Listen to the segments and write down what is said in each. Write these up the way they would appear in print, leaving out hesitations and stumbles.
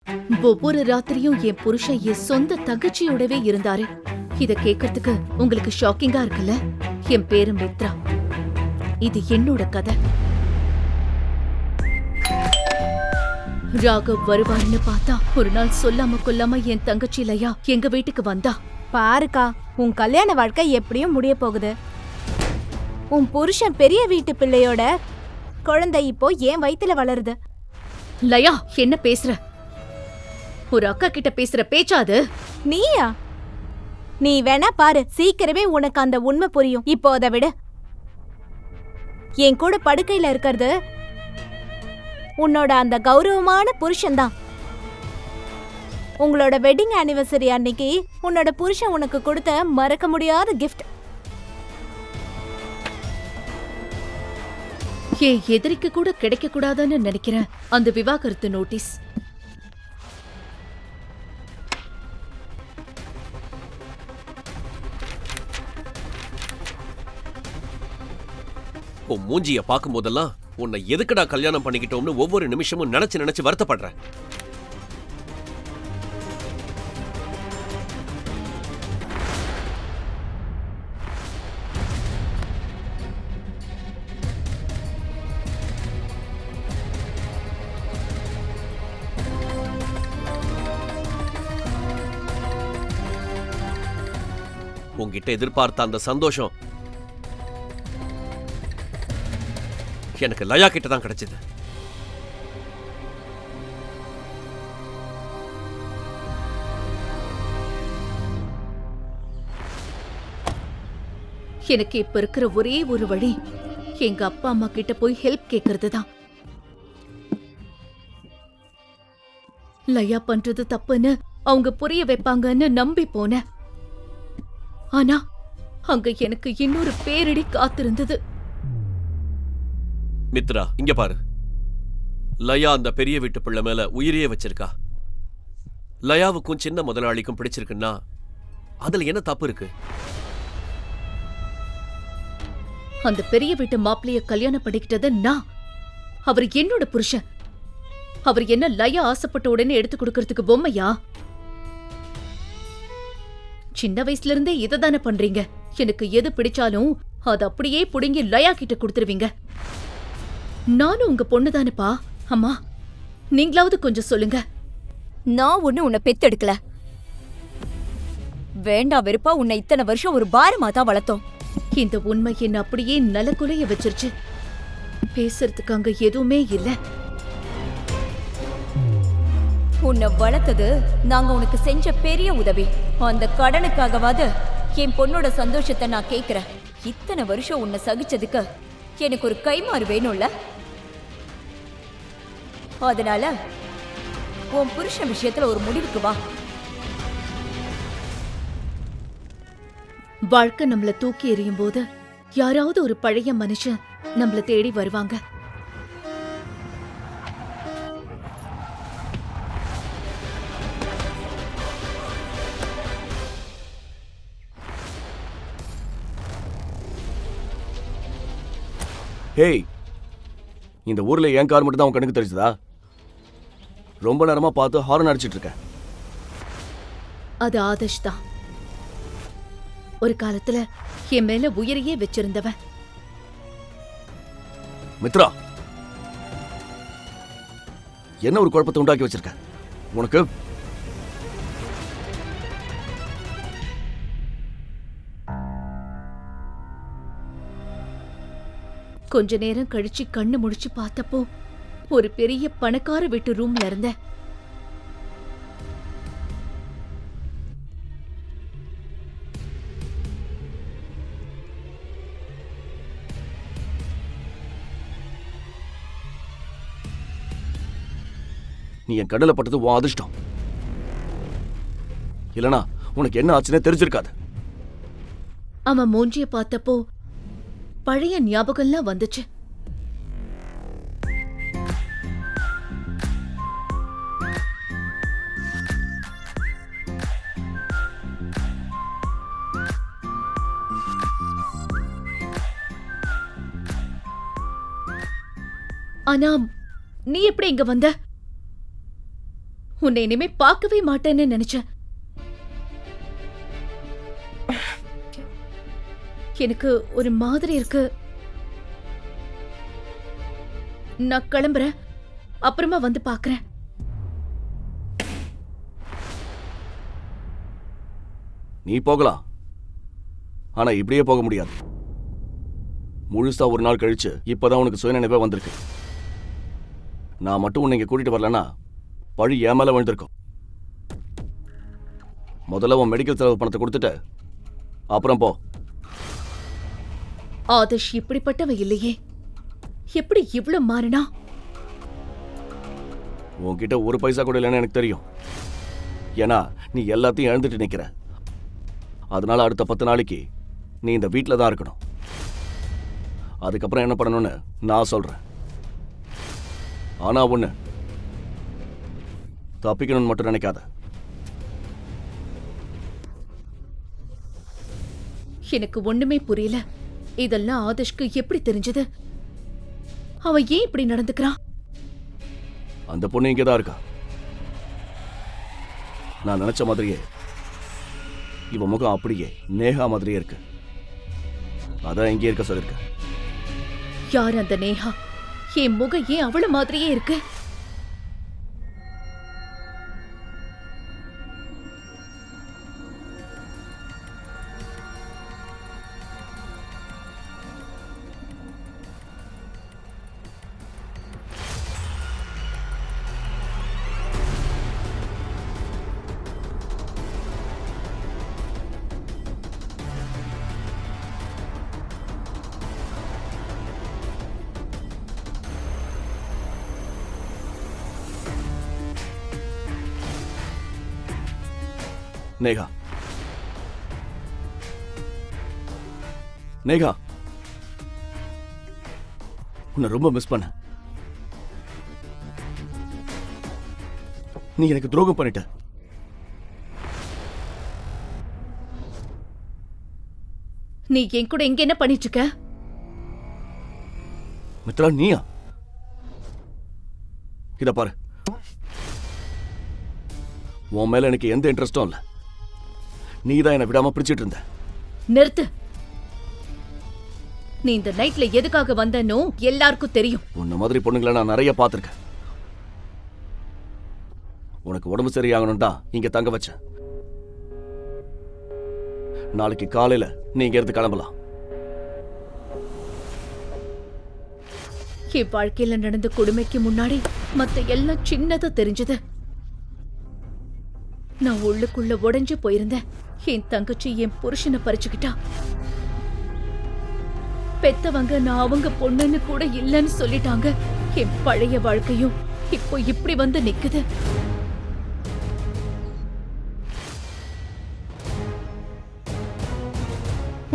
ஒவ்வொரு ராத்திரியும் என் புருஷன் என் சொந்த தங்கச்சியோடவே இருந்தாரு. இத கேக்குறதுக்கு உங்களுக்கு ஷாக்கிங்கா இருக்குல்ல? என் பேரு மித்ரா. இது என்னோட கதை. ராகவ் வருவான்னு பார்த்தா ஒரு நாள் சொல்லாம கொல்லாம என் தங்கச்சி லயா எங்க வீட்டுக்கு வந்தா. பாருக்கா, உன் கல்யாண வாழ்க்கை எப்படியும் முடிய போகுது. உன் புருஷன் பெரிய வீட்டு பிள்ளையோட குழந்தை இப்போ என் வயித்துல வளருது. லயா, என்ன பேசுற? ஒரு அக்கா கிட்ட பேசுற பேச்சா அது? நீயா? நீ வேணா பாரு, சீக்கிரமே உனக்கு அந்த உண்மை புரியும். இப்போ அதை விட என் கூட படுக்கையில இருக்கிறது உன்னோட அந்த கௌரவமான புருஷன்தான். உங்களோட வெட்டிங் ஆனிவர்சரி அன்னைக்கு உன்னோட புருஷன் உனக்கு கொடுத்த மறக்க முடியாத கிஃப்ட். என் எதிரிக்கு கூட கிடைக்க கூடாதுன்னு நினைக்கிறேன் அந்த விவாகரத்து நோட்டீஸ். உன் மூஞ்சிய பார்க்கும் போதெல்லாம் உன்னை எதுக்குடா கல்யாணம் பண்ணிக்கிட்டோம்னு ஒவ்வொரு நிமிஷமும் நினைச்சு நினைச்சு வருத்தப்படுறேன். உன்கிட்ட எதிர்பார்த்த அந்த சந்தோஷம் எனக்கு லயா கிட்ட தான் கிடைச்சது. எனக்கு இப்ப இருக்கிற ஒரே ஒரு வழி எங்க அப்பா அம்மா கிட்ட போய் ஹெல்ப் கேக்குறது தான். லயா பண்றது தப்புன்னு அவங்க புரிய வைப்பாங்கன்னு நம்பி போனேன். ஆனா அங்க எனக்கு இன்னொரு பேரிடி காத்திருந்தது. மித்ரா, இங்க பாரு. லயா அந்த பெரிய வீட்டு பிள்ளை மேல உயிரையே வச்சிருக்கா. லயாவுக்கும் சின்ன முதலாளிக்கும் பிடிச்சிருக்குன்னா அதுல என்ன தப்பு இருக்கு? அந்த பெரிய வீட்டு மாப்பிளைய கல்யாணம் பண்ணிக்கிட்டது நான். அவர் என்னோட புருஷன். அவர் என்ன லயா ஆசைப்பட்ட உடனே எடுத்து கொடுக்கறதுக்கு பொம்மையா? சின்ன வயசுல இருந்தே இததானே பண்றீங்க. எனக்கு எது பிடிச்சாலும் அது அப்படியே புடுங்கி லயா கிட்ட கொடுத்துருவீங்க. நானும் உங்க பொண்ணுதானப்பா. அம்மா, நீங்களாவது கொஞ்சம் சொல்லுங்க. நான் ஒண்ணு உன்னை பெத்தெடுக்கல. வேண்டா வெறுப்பா உன்னை இத்தனை வருஷம் ஒரு பாரமா தான் வளர்த்தோம். இந்த உண்மை என்ன அப்படியே நலக்குலைய வச்சிருச்சு. பேசுறதுக்கு அங்க எதுவுமே இல்ல. உன்னை வளர்த்தது நாங்க உனக்கு செஞ்ச பெரிய உதவி. அந்த கடனுக்காகவாது என் பொண்ணோட சந்தோஷத்தை நான் கேக்குறேன். இத்தனை வருஷம் உன்னை சகிச்சதுக்கு எனக்கு ஒரு கைமாறு வேணும்ல. அதனால உன் புருஷன் விஷயத்துல ஒரு முடிவுக்கு வா. வாழ்க்கை நம்மள தூக்கி எறியும் போது யாராவது ஒரு பழைய மனுஷன் நம்மள தேடி வருவாங்க. ஹேய், இந்த ஊர்ல என் கார் மட்டும் தான் உன் கண்ணுக்கு தெரிஞ்சதா? ரொம்ப நேரமா பார்த்து ஹாரன் அடிச்சிட்டு இருக்க. அது ஆதர்ஷ் தான். ஒரு காலத்துல என் மேல உயிரையே வச்சிருந்தவன். மித்ரா, என்ன ஒரு குழப்பத்தை உண்டாக்கி வச்சிருக்க? உனக்கு கொஞ்ச நேரம் கழிச்சு கண்ணு முடிச்சு பார்த்தப்போ ஒரு பெரிய பணக்கார வீட்டு ரூம்ல இருந்த. நீ என் கடலை பட்டது உன் அதிர்ஷ்டம். இல்லனா உனக்கு என்ன ஆச்சுன்னே தெரிஞ்சிருக்காது. அவன் மூஞ்சிய பார்த்தப்போ பழைய ஞாபகம்லாம் வந்துச்சு. ஆனா நீ எப்படி இங்க வந்த? உன்னை இனிமே பார்க்கவே மாட்டேன்னு நினைச்சேன். எனக்கு ஒரு மாதிரி இருக்கு. நான் கிளம்புறேன். அப்புறமா வந்து பார்க்கறேன். நீ போகலாம், ஆனா இப்படியே போக முடியாது. முழுசா ஒரு நாள் கழிச்சு இப்பதான் உனக்கு சுயநினைவே வந்திருக்கு. நான் மட்டும் உன்னை இங்க கூட்டிட்டு வரலன்னா பழி என் மேல விழுந்திருக்கும். முதல்ல உன் மெடிக்கல் செலவு பணத்தை கொடுத்துட்டு அப்புறம் போ. ஆதர்ஷ் இப்படிப்பட்டவ இல்லையே. எப்படி இவ்ளோ மாறினா? உன்கிட்ட ஒரு பைசா கூட இல்லைன்னு எனக்கு தெரியும். ஏன்னா நீ எல்லாத்தையும் இழந்துட்டு நிக்கிற. அதனால அடுத்த 10 நாளைக்கு நீ இந்த வீட்டில் தான் இருக்கணும். அதுக்கப்புறம் என்ன பண்ணணும்னு நான் சொல்றேன். ஆனா ஒண்ணு, தப்பிக்கணும்னு மட்டும் நினைக்காத. எனக்கு ஒண்ணுமே புரியல. இதெல்லாம் ஆதர்ஷ்க்கு எப்படி தெரிஞ்சது? அவன் ஏன் இப்படி நடந்துக்கிறான்? அந்த பொண்ணு இங்கே தான் இருக்கா. நான் நினைச்ச மாதிரியே இவ முகம் அப்படியே நேஹா மாதிரியே இருக்கு. அதான் இங்கே இருக்க சொல்லிருக்க. யார் அந்த நேஹா? என் முகம் ஏன் அவள மாதிரியே இருக்கு? நேஹா, நேஹா, உன்னை ரொம்ப மிஸ் பண்ண. நீ எனக்கு துரோகம் பண்ணிட்ட. நீ என் கூட இங்க என்ன பண்ணிட்டு இருக்க? மித்ரா, நீயா? இத பாரு, உன் மேல எனக்கு எந்த இன்ட்ரெஸ்டும் இல்ல. நீ தான் என்னை விடாம பிடிச்சிட்டு இருந்த. நிறுத்து. நீ இந்த நைட்ல எதுக்காக வந்தனோ எல்லாருக்கும் தெரியும். உன்ன மாதிரி பொண்ணுங்களை நான் நிறைய பார்த்திருக்கேன். உனக்கு உடம்பு சரியாகணும் தான் இங்க தங்க வச்சேன். நாளைக்கு காலையில நீ இங்க இருந்து கிளம்பலாம். என் வாழ்க்கையில நடந்த கொடுமைக்கு முன்னாடி மத்த எல்லாம் சின்னதா தெரிஞ்சது. நான் உள்ளுக்குள்ள உடைஞ்சு போயிருந்தேன். என் தங்கச்சி என் புருஷனை பறிச்சுக்கிட்டா. பெத்தவங்க நான் அவங்க பொண்ணுன்னு கூட இல்லைன்னு சொல்லிட்டாங்க. என் பழைய வாழ்க்கையும் இப்போ இப்படி வந்து நிக்குது.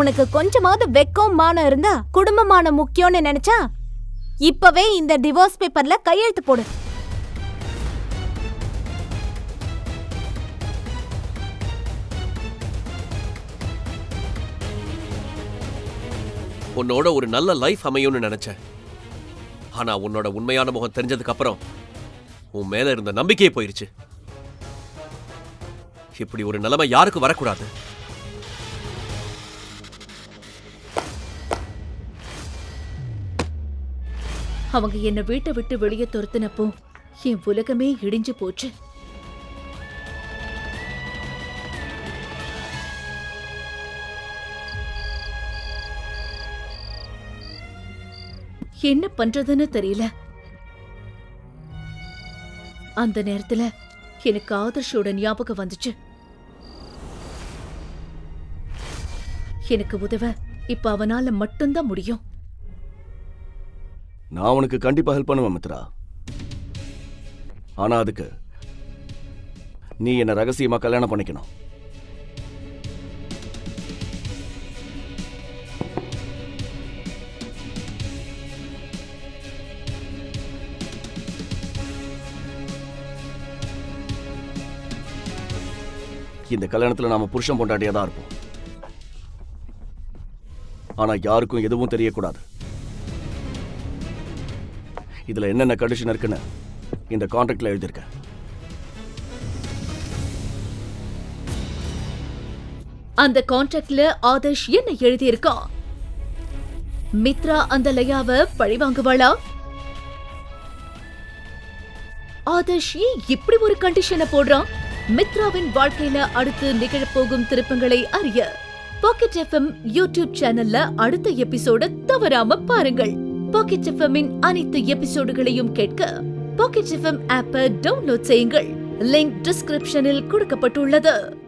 உனக்கு கொஞ்சமாவது வெக்கம் மானம் இருந்தா குடும்பமான முக்கியம்னு நினைச்சா இப்பவே இந்த டிவோர்ஸ் பேப்பர்ல கையெழுத்து போடு. உன்னோட ஒரு நல்ல லைஃப் அமையும்னு நினைச்சேன். ஆனா உன்னோட உண்மையான முகம் தெரிஞ்சதுக்கு அப்புறம் உன் மேல இருந்த நம்பிக்கையே போயிருச்சு. இப்படி ஒரு நிலைமை யாருக்கு வரக்கூடாது. அவங்க என்ன வீட்டை விட்டு வெளியே துரத்தினப்போ என் உலகமே இடிஞ்சு போச்சு. என்ன பண்றதுன்னு தெரியல. அந்த நேரத்துல எனக்கு ஆதர்ஷோட ஞாபகம் வந்துச்சு. எனக்கு உதவ இப்ப அவனால மட்டும்தான் முடியும். நான் உனக்கு கண்டிப்பா ஹெல்ப் பண்ணுவேன் மித்ரா. ஆனா அதுக்கு நீ என்ன ரகசியமா கல்யாணம் பண்ணிக்கணும். இந்த கல்யாணத்துல நாம புருஷன் பொண்டாட்டியா தான் இருப்போம். ஆனா யாருக்கும் எதுவும் தெரியக்கூடாது. இதுல என்னென்ன கண்டிஷன் இருக்குன்னு இந்த கான்ட்ராக்ட்ல எழுதியிருக்கேன். அந்த கான்ட்ராக்ட்ல ஆதர்ஷ் என்ன எழுதியிருக்கான்? மித்ரா அந்த லயாவை பழி வாங்குவாளா? ஆதர்ஷ் ஏன் இப்படி ஒரு கண்டிஷனை போடுறான்? மித்ராவின் வாழ்க்கையில அடுத்து நிகழப்போகும் திருப்பங்களை அறிய பாக்கெட் எஃப்எம் யூடியூப் சேனல்ல அடுத்த எபிசோட தவறாம பாருங்கள். பாக்கெட் எஃப்எம்மின் அனைத்து எபிசோடுகளையும் கேட்க பாக்கெட் எஃப்எம் ஆப்பை டவுன்லோட் செய்யுங்கள். லிங்க் டிஸ்கிரிப்ஷனில் கொடுக்கப்பட்டுள்ளது.